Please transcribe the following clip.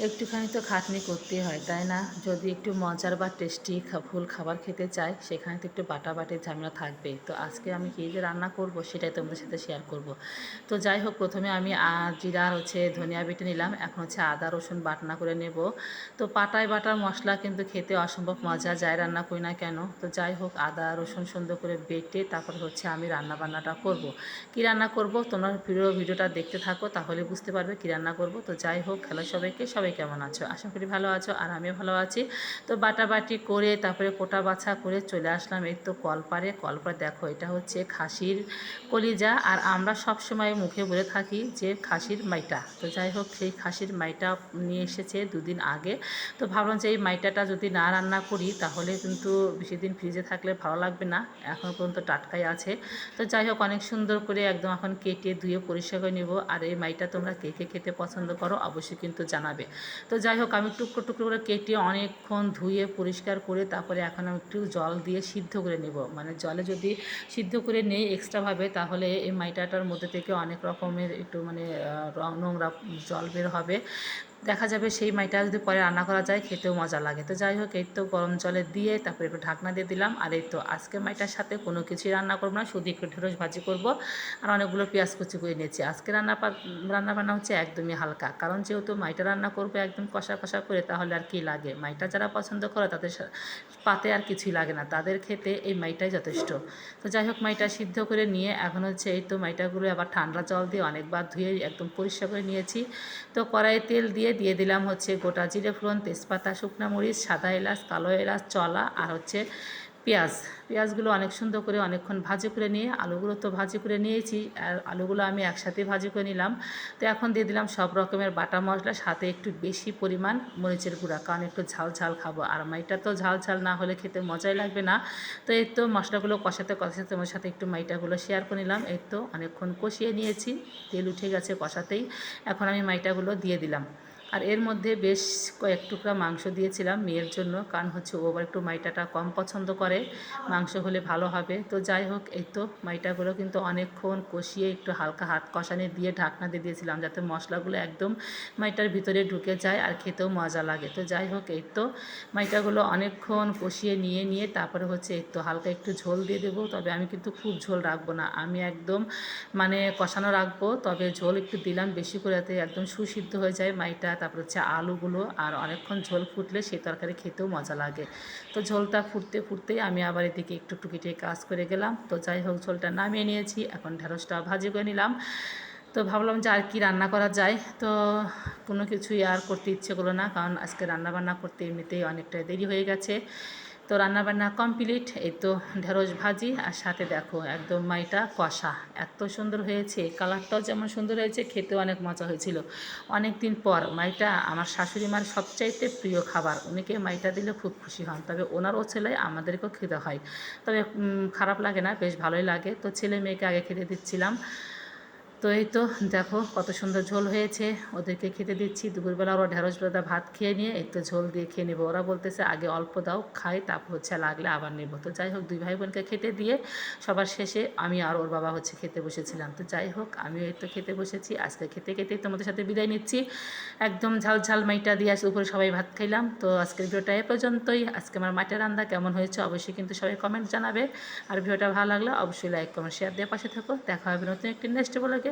একটুখানি তো খাটনি করতেই হয়, তাই না? যদি একটু মজার বা টেস্টি ফুল খাবার খেতে চাই, সেখানে তো একটু বাটাবাটির ঝামেলা থাকবেই। তো আজকে আমি কী যে রান্না করব সেটাই তোমাদের সাথে শেয়ার করব। তো যাই হোক, প্রথমে আমি জিরা ধনিয়া বেটে নিলাম। এখন আদা রসুন বাটনা করে নেব। তো পাটায় বাটার মশলা কিন্তু খেতে অসম্ভব মজা, যাই রান্না করি না কেন। তো যাই হোক, আদা রসুন সুন্দর করে বেটে তারপর আমি রান্না বান্নাটা করব। কী রান্না করব তোমরা পুরো ভিডিওটা দেখতে থাকো, তাহলে বুঝতে পারবে কী রান্না করব। তো যাই হোক, হ্যালো সবাইকে, সবাই কেমন আছো? আশা করি ভালো আছো, আর আমিও ভালো আছি। তো বাটাবাটি করে তারপরে কোটা বাছা করে চলে আসলাম এই তো কলপারে। কলপারে দেখো, এটা হচ্ছে খাসির কলিজা, আর আমরা সব সময় মুখে বলে থাকি যে খাসির মাইটা। তো যাই হোক, সেই খাসির মাইটা নিয়ে এসেছে দুদিন আগে। তো ভাবলাম যে এই মাইটাটা যদি না রান্না করি তাহলে কিন্তু বেশি দিন ফ্রিজে থাকলে ভালো লাগবে না, এখনও পর্যন্ত টাটকাই আছে। তো যাই হোক, অনেক সুন্দর করে একদম এখন কেটে ধুয়ে পরিষ্কার করে নেব। আর এই মাইটা তোমরা কে কে খেতে পছন্দ করো অবশ্যই কিন্তু জানাবে। তো যাই হোক, আমি টুকরো টুকরো করে কেটে অনেকক্ষণ ধুয়ে পরিষ্কার করে তারপরে এখন আমি একটু জল দিয়ে সিদ্ধ করে নেব। মানে জলে যদি সিদ্ধ করে নেই এক্সট্রাভাবে, তাহলে এই মাইটাটার মধ্যে থেকে অনেক রকমের একটু মানে নোংরা জল বের হবে। দেখা যাবে সেই মাইটা যদি পরে রান্না করা যায় খেতেও মজা লাগে। তো যাই হোক, এই তো গরম জলে দিয়ে তারপরে একটু ঢাকনা দিয়ে দিলাম। আর এই তো আজকে মাইটার সাথে কোনো কিছুই রান্না করবো না, শুধু একটু ঢেঁড়স ভাজি করব। আর অনেকগুলো পেঁয়াজ কুচি করে নিয়েছি। আজকে রান্না বান্না হচ্ছে একদমই হালকা, কারণ যেহেতু মাইটা রান্না করবো একদম কষা কষা করে, তাহলে আর কি লাগে। মাইটা যারা পছন্দ করে তাদের পাতে আর কিছুই লাগে না, তাদের খেতে এই মাইটাই যথেষ্ট। তো যাই হোক, মাইটা সিদ্ধ করে নিয়ে এখন এই তো মাইটাগুলো আবার ঠান্ডা জল দিয়ে অনেকবার ধুয়ে একদম পরিষ্কার করে নিয়েছি। তো কড়াইয়ে তেল দিয়ে দিলাম গোটা জিরে ফোড়ন, তেজপাতা, শুকনো মরিচ, সাদা এলাচ, কালো এলাচ, চলা, আর পেঁয়াজগুলো অনেক সুন্দর করে অনেকক্ষণ ভাজি করে নিয়ে, আলুগুলো তো ভাজি করে নিয়েছি, আর আলুগুলো আমি একসাথে ভাজি করে নিলাম। তো এখন দিয়ে দিলাম সব রকমের বাটা মশলা, সাথে একটু বেশি পরিমাণ মরিচের গুঁড়া, কারণ একটু ঝাল ঝাল খাবো, আর মাইটা তো ঝাল ঝাল না হলে খেতে মজাই লাগবে না। তো এই তো মশলাগুলো কষাতে কষাতে তোমার সাথে একটু মাইটাগুলো শেয়ার করে নিলাম। এই তো অনেকক্ষণ কষিয়ে নিয়েছি, তেল উঠে গেছে কষাতেই। এখন আমি মাইটাগুলো দিয়ে দিলাম। আর এর মধ্যে বেশ কয়েক টুকরা মাংস দিয়েছিলাম মেয়ের জন্য, কারণ ও আবার একটু মাইটাটা কম পছন্দ করে, মাংস হলে ভালো হবে। তো যাই হোক, এই তো মাইটাগুলো কিন্তু অনেকক্ষণ কষিয়ে একটু হালকা হাত কষানি দিয়ে ঢাকনা দিয়ে দিয়েছিলাম, যাতে মশলাগুলো একদম মাইটার ভিতরে ঢুকে যায় আর খেতেও মজা লাগে। তো যাই হোক, এই তো মাইটাগুলো অনেকক্ষণ কষিয়ে নিয়ে তারপরে এই তো হালকা একটু ঝোল দিয়ে দেবো। তবে আমি কিন্তু খুব ঝোল রাখবো না, আমি একদম মানে কষানো রাখবো, তবে ঝোল একটু দিলাম বেশি করে, যাতে একদম সুসিদ্ধ হয়ে যায় মাইটা, তারপর আলুগুলো। আর অনেকক্ষণ ঝোল ফুটলে সেই তরকারি খেতেও মজা লাগে। তো ঝোলটা ফুটতে ফুটতেই আমি আবার এদিকে একটু টুকিটাকি কাজ করে গেলাম। তো যাই হোক, ঝোলটা নামিয়ে নিয়েছি, এখন ঢেঁড়সটা ভাজি করে নিলাম। তো ভাবলাম যে আর কি রান্না করা যায়। তো কোনো কিছুই আর করতে ইচ্ছে করলো না, কারণ আজকে রান্নাবান্না করতে এমনিতেই অনেকটা দেরি হয়ে গেছে। তো রান্নাবান্না কমপ্লিট, এই তো ঢেঁড়স ভাজি, আর সাথে দেখো একদম মাইটা কষা, এত সুন্দর হয়েছে, কালারটাও যেমন সুন্দর হয়েছে, খেতেও অনেক মজা হয়েছিল। অনেক দিন পর মাইটা আমার শাশুড়ি মার সবচাইতে প্রিয় খাবার, উনিকে মাইটা দিলে খুব খুশি হন, তবে ওনারও ছেলে আমাদেরকেও খেতে হয়। তবে খারাপ লাগে না, বেশ ভালোই লাগে। তো ছেলে মেয়েকে আগে খেতে দিচ্ছিলাম। তো এই তো দেখো কত সুন্দর ঝোল হয়েছে, ওদেরকে খেতে দিচ্ছি। দুপুরবেলা ওরা ঢেঁড়স ভাজা ভাত খেয়ে নিয়ে এই তো ঝোল দিয়ে খেয়ে নেবো। ওরা বলতেছে আগে অল্প দাও, খাই, তারপর লাগলে আবার নেবো। তো যাই হোক, দুই ভাই বোনকে খেতে দিয়ে সবার শেষে আমি আর ওর বাবা খেতে বসেছিলাম। তো যাই হোক, আমিও এই তো খেতে বসেছি। আজকে খেতে খেতেই তোমাদের সাথে বিদায় নিচ্ছি। একদম ঝাল ঝাল মাইটা দিয়ে উপরে সবাই ভাত খাইলাম। তো আজকের ভিডিওটা এ পর্যন্তই। আজকে আমার মাটির রান্না কেমন হয়েছে অবশ্যই কিন্তু সবাই কমেন্ট জানাবে। আর ভিডিওটা ভালো লাগলে অবশ্যই লাইক কমেন্ট শেয়ার দিয়ে পাশে থাকো। দেখা হবে নতুন একটি নেক্সট ব্লগে।